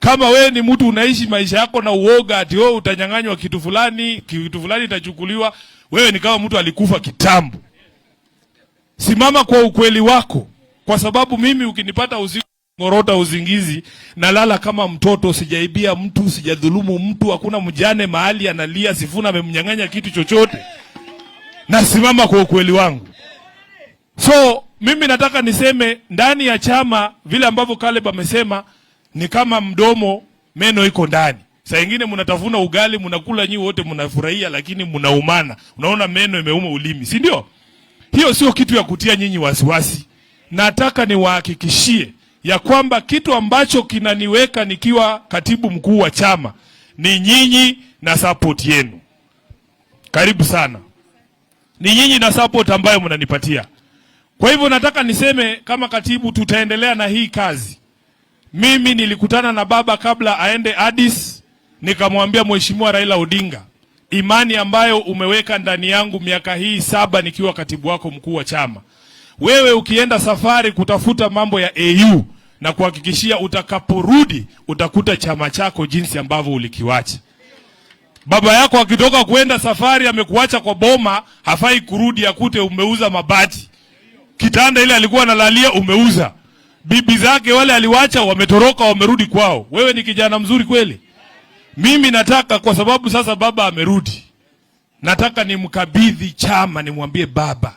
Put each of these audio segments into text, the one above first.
Kama wewe ni mtu unaishi maisha yako na uoga ati wewe utanyang'anywa kitu fulani itachukuliwa, wewe ni kama mtu alikufa kitambo. Simama kwa ukweli wako, kwa sababu mimi ukinipata usiku ngorota uzingizi na lala kama mtoto, sijaibia mtu, sijadhulumu mtu, hakuna mjane mahali analia Sifuna amemnyang'anya kitu chochote. Na simama kwa ukweli wangu. So mimi nataka niseme ndani ya chama vile ambavyo Caleb amesema ni kama mdomo, meno iko ndani. Saa nyingine mnatafuna ugali mnakula nyi wote mnafurahia, lakini mnaumana. Unaona meno imeuma ulimi, si ndio? Hiyo sio kitu ya kutia nyinyi wasiwasi. Nataka niwahakikishie ya kwamba kitu ambacho kinaniweka nikiwa katibu mkuu wa chama ni nyinyi na support yenu. Karibu sana. Ni nyinyi na support ambayo mnanipatia. Kwa hivyo nataka niseme kama katibu tutaendelea na hii kazi. Mimi nilikutana na baba kabla aende Addis, nikamwambia Mheshimiwa Raila Odinga, imani ambayo umeweka ndani yangu miaka hii 7 nikiwa katibu wako mkuu wa chama. Wewe ukienda safari kutafuta mambo ya AU na kuhakikishia utakaporudi utakuta chama chako jinsi ambavyo ulikiwacha. Baba yako akitoka kuenda safari amekuacha kwa boma, hafai kurudi akute umeuza mabati. Kitanda ile alikuwa analalia umeuza. Bibi zake wale aliwacha wametoroka wamerudi kwao. Wewe ni kijana mzuri kweli? Mimi nataka kwa sababu sasa baba amerudi, nataka nimkabidhi chama, nimwambie baba,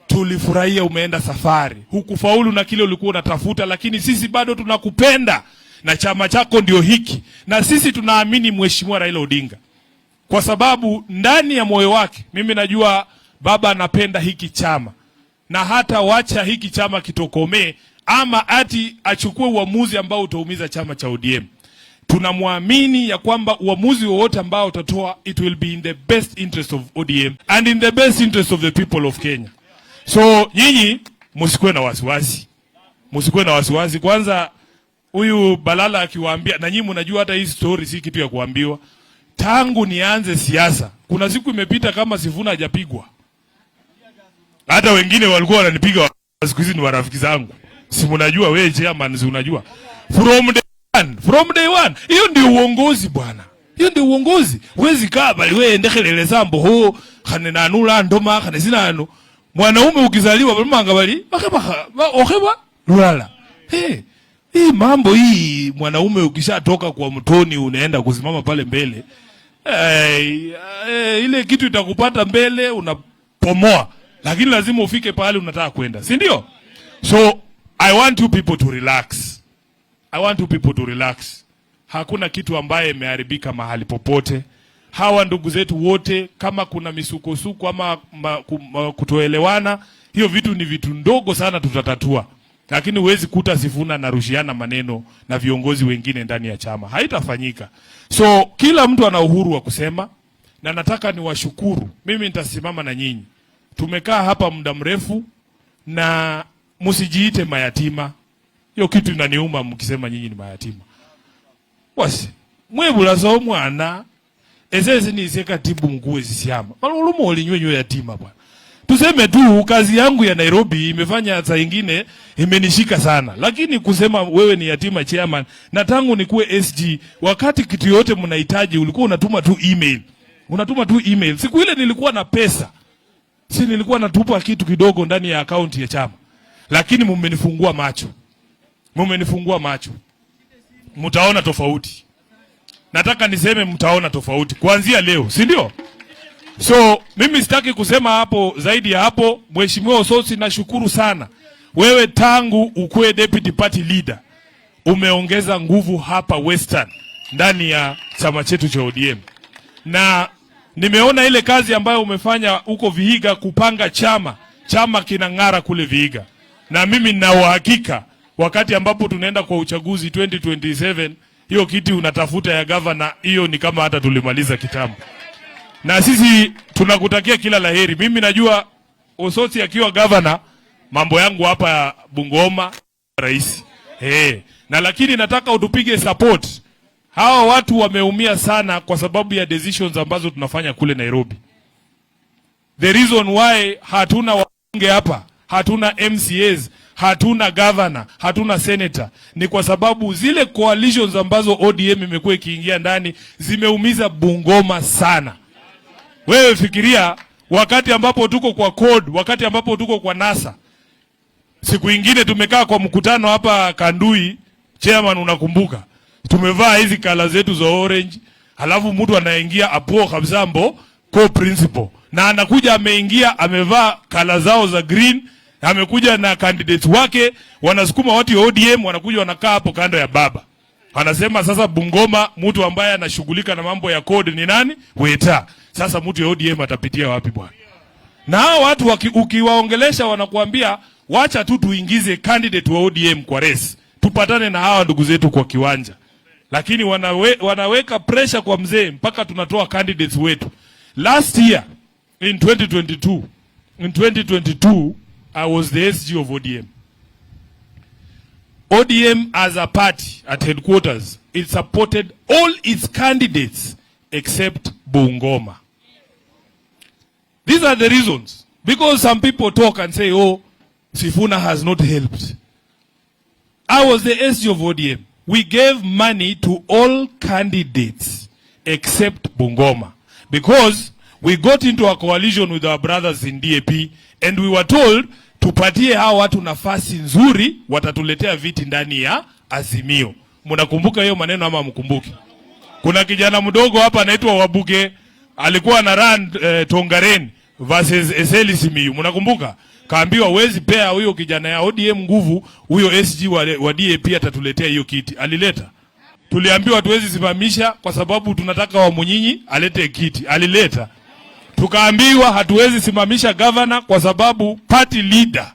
tulifurahia umeenda safari. Hukufaulu na kile ulikuwa unatafuta, lakini sisi bado tunakupenda na chama chako ndio hiki. Na sisi tunaamini Mheshimiwa Raila Odinga. Kwa sababu ndani ya moyo wake mimi najua baba anapenda hiki chama. Na hata wacha hiki chama kitokomee ama ati achukue uamuzi ambao utaumiza chama cha ODM. Tunamwamini ya kwamba uamuzi wowote ambao utatoa, it will be in the best interest of ODM and in the best interest of the people of Kenya. So nyinyi msikuwe na wasiwasi. Msikuwe na wasiwasi. Kwanza huyu Balala akiwaambia, na nyinyi mnajua hata hii story si kitu ya kuambiwa. Tangu nianze siasa, kuna siku imepita kama Sifuna hajapigwa. Hata wengine walikuwa wananipiga, siku hizi ni warafiki zangu. Si mnajua wewe chairman, si unajua. From day one. Hiyo ndio uongozi bwana. Hiyo ndio uongozi. Wezi kaa bali wewe ndekelele zambo ho khane nanula ndoma khane sinano. Mwanaume ukizaliwa bali manga bali bakaba okeba lulala. Hii mambo hii mwanaume ukishatoka kwa mtoni unaenda kusimama pale mbele. Ile kitu itakupata mbele unapomoa. Lakini lazima ufike pale unataka kwenda. Si ndio? So I want you people to relax. I want you people to relax. Hakuna kitu ambaye imeharibika mahali popote. Hawa ndugu zetu wote, kama kuna misukosuko ama kutoelewana, hiyo vitu ni vitu ndogo sana tutatatua. Lakini huwezi kuta Sifuna na rushiana maneno na viongozi wengine ndani ya chama. Haitafanyika. So kila mtu ana uhuru wa kusema, na nataka niwashukuru. Mimi nitasimama na nyinyi. Tumekaa hapa muda mrefu na msijiite mayatima. Hiyo kitu inaniuma mkisema nyinyi ni mayatima. Wasi, mwebula zo mwana ezeze ni katibu mkuu ezisiama. Malulumo olinywe yatima bwana. Tuseme tu kazi yangu ya Nairobi imefanya saa nyingine imenishika sana. Lakini kusema wewe ni yatima chairman, na tangu nikuwe SG, wakati kitu yote mnahitaji ulikuwa unatuma tu email. Unatuma tu email. Siku ile nilikuwa na pesa. Si nilikuwa natupa kitu kidogo ndani ya account ya chama. Lakini mmenifungua macho. Mmenifungua macho. Mtaona tofauti. Nataka niseme mtaona tofauti kuanzia leo, si ndio? So mimi sitaki kusema hapo zaidi ya hapo. Mheshimiwa Ososi, nashukuru sana. Wewe tangu ukue deputy party leader umeongeza nguvu hapa Western ndani ya chama chetu cha ODM. Na nimeona ile kazi ambayo umefanya huko Vihiga kupanga chama kinang'ara kule Vihiga. Na mimi nina uhakika wakati ambapo tunaenda kwa uchaguzi 2027, hiyo kiti unatafuta ya governor, hiyo ni kama hata tulimaliza kitambo. Na sisi tunakutakia kila laheri. Mimi najua Ososi akiwa governor, mambo yangu hapa Bungoma rais. Na lakini nataka utupige support. Hawa watu wameumia sana kwa sababu ya decisions ambazo tunafanya kule Nairobi. The reason why hatuna wabunge hapa, hatuna MCAs, hatuna governor, hatuna senator, ni kwa sababu zile coalitions ambazo ODM imekuwa ikiingia ndani zimeumiza Bungoma sana. Wewe fikiria wakati ambapo tuko kwa code, wakati ambapo tuko kwa NASA. Siku ingine tumekaa kwa mkutano hapa Kandui, chairman unakumbuka? Tumevaa hizi kala zetu za orange, halafu mtu anaingia apo kabisa mbo co-principal. Na anakuja ameingia amevaa kala zao za green, amekuja na candidates wake, wanasukuma watu wa ODM, wanakuja wanakaa hapo kando ya baba. Anasema sasa Bungoma mtu ambaye anashughulika na mambo ya code ni nani? Weta. Sasa mtu wa ODM atapitia wapi bwana? Na hao watu ukiwaongelesha wanakuambia wacha tu tuingize candidate wa ODM kwa race. Tupatane na hawa ndugu zetu kwa kiwanja. Lakini wanaweka pressure kwa mzee mpaka tunatoa candidates wetu. Last year in 2022 I was the SG of ODM. ODM as a party at headquarters, it supported all its candidates except Bungoma. These are the reasons. Because some people talk and say, oh, Sifuna has not helped. I was the SG of ODM. We gave money to all candidates except Bungoma. Because we got into a coalition with our brothers in DAP and we were told tupatie hao watu nafasi nzuri watatuletea viti ndani ya Azimio. Mnakumbuka hiyo maneno ama mkumbuki? Kuna kijana mdogo hapa anaitwa Wabuge alikuwa na run Tongaren versus Eseli Simiyu. Mnakumbuka? Kaambiwa wezi pea huyo kijana ya ODM nguvu, huyo SG wa DAP atatuletea hiyo kiti. Alileta. Tuliambiwa tuwezi simamisha kwa sababu tunataka wa Munyinyi alete kiti. Alileta. Tukaambiwa hatuwezi simamisha governor kwa sababu party leader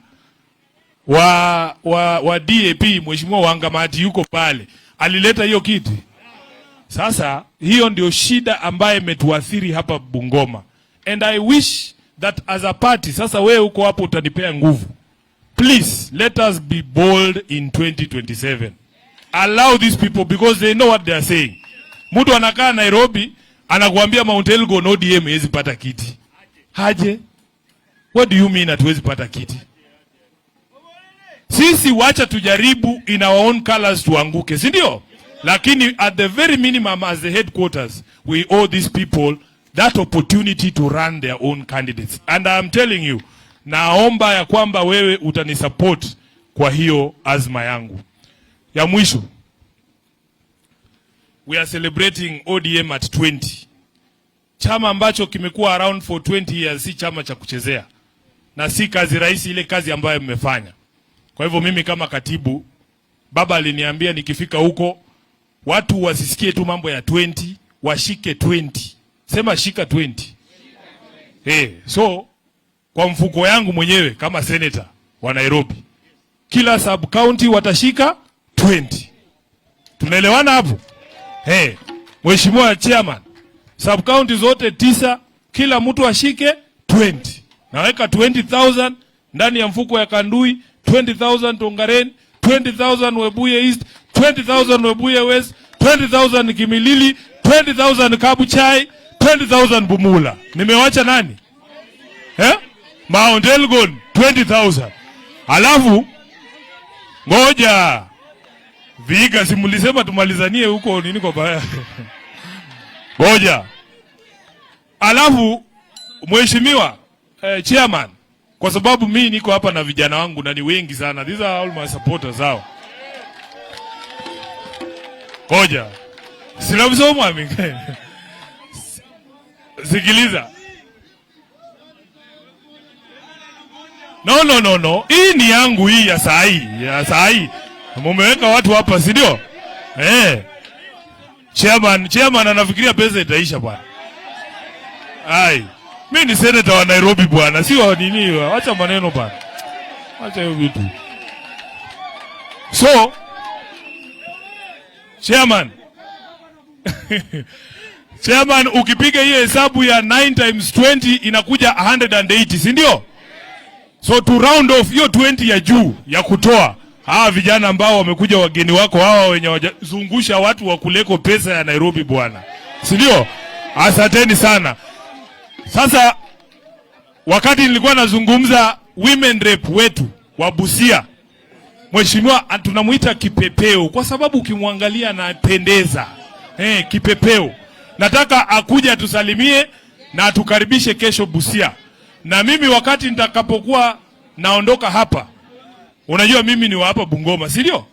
wa DAP Mheshimiwa Wangamati yuko pale. Alileta hiyo kiti. Sasa hiyo ndio shida ambaye imetuathiri hapa Bungoma. And I wish that as a party, sasa wewe uko hapo utanipea nguvu. Please let us be bold in 2027. Allow these people because they know what they are saying. Mtu anakaa Nairobi anakuambia Mount Elgon ODM hawezi pata kiti. Haje? What do you mean hatuwezi pata kiti? Sisi wacha tujaribu in our own colors tuanguke, si ndio? Lakini at the very minimum as the headquarters, we owe these people that opportunity to run their own candidates. And I am telling you, naomba ya kwamba wewe utanisupport kwa hiyo azma yangu. Ya mwisho, we are celebrating ODM at 20. Chama ambacho kimekuwa around for 20 years, si chama cha kuchezea. Na si kazi rahisi ile kazi ambayo mmefanya. Kwa hivyo mimi kama katibu, baba aliniambia nikifika huko, watu wasisikie tu mambo ya 20, washike 20. Sema shika 20. So, kwa mfuko yangu mwenyewe kama senator wa Nairobi, kila sub county watashika 20. Tunaelewana hapo? Mheshimiwa chairman, sub county zote 9, kila mtu ashike 20. Naweka 20,000 ndani ya mfuko ya Kandui, 20,000 Tongaren, 20,000 Webuye East, 20,000 Webuye West, 20,000 Kimilili, 20,000 Kabuchai, 20,000 Bumula. Nimewacha nani? Mount Elgon 20,000. Alafu ngoja Viga simulisema tumalizanie huko nini kwa baya. Ngoja. Alafu mheshimiwa chairman, kwa sababu mimi niko hapa na vijana wangu na ni wengi sana. These are all my supporters hao. Ngoja. Sinamsoma mimi. Sikiliza. No. Hii ni yangu hii ya saa hii. Mumeweka watu hapa, si ndio? Chairman anafikiria pesa itaisha bwana. Mimi ni senator wa Nairobi bwana, si wa nini? Acha maneno bwana. Acha hiyo vitu. So, chairman. Chairman, ukipiga hiyo hesabu ya 9 times 20 inakuja 180, si ndio? So to round off hiyo 20 ya juu ya kutoa hawa vijana ambao wamekuja wageni wako hawa wenye wazungusha watu wa kuleko pesa ya Nairobi bwana. Si ndio? Asanteni sana. Sasa wakati nilikuwa nazungumza women rep wetu wa Busia Mheshimiwa tunamuita kipepeo kwa sababu ukimwangalia anapendeza. Kipepeo. Nataka akuja tusalimie na atukaribishe kesho Busia. Na mimi wakati nitakapokuwa naondoka hapa, unajua mimi ni wa hapa Bungoma, si ndio?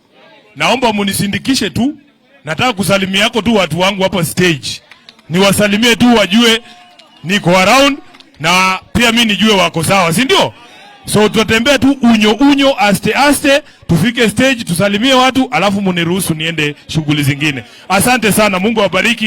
Naomba munisindikishe tu. Nataka kusalimia yako tu watu wangu hapa stage. Niwasalimie tu wajue niko around na pia mimi nijue wako sawa, si ndio? So tutatembea tu unyo aste tufike stage tusalimie watu alafu muniruhusu niende shughuli zingine. Asante sana, Mungu awabariki.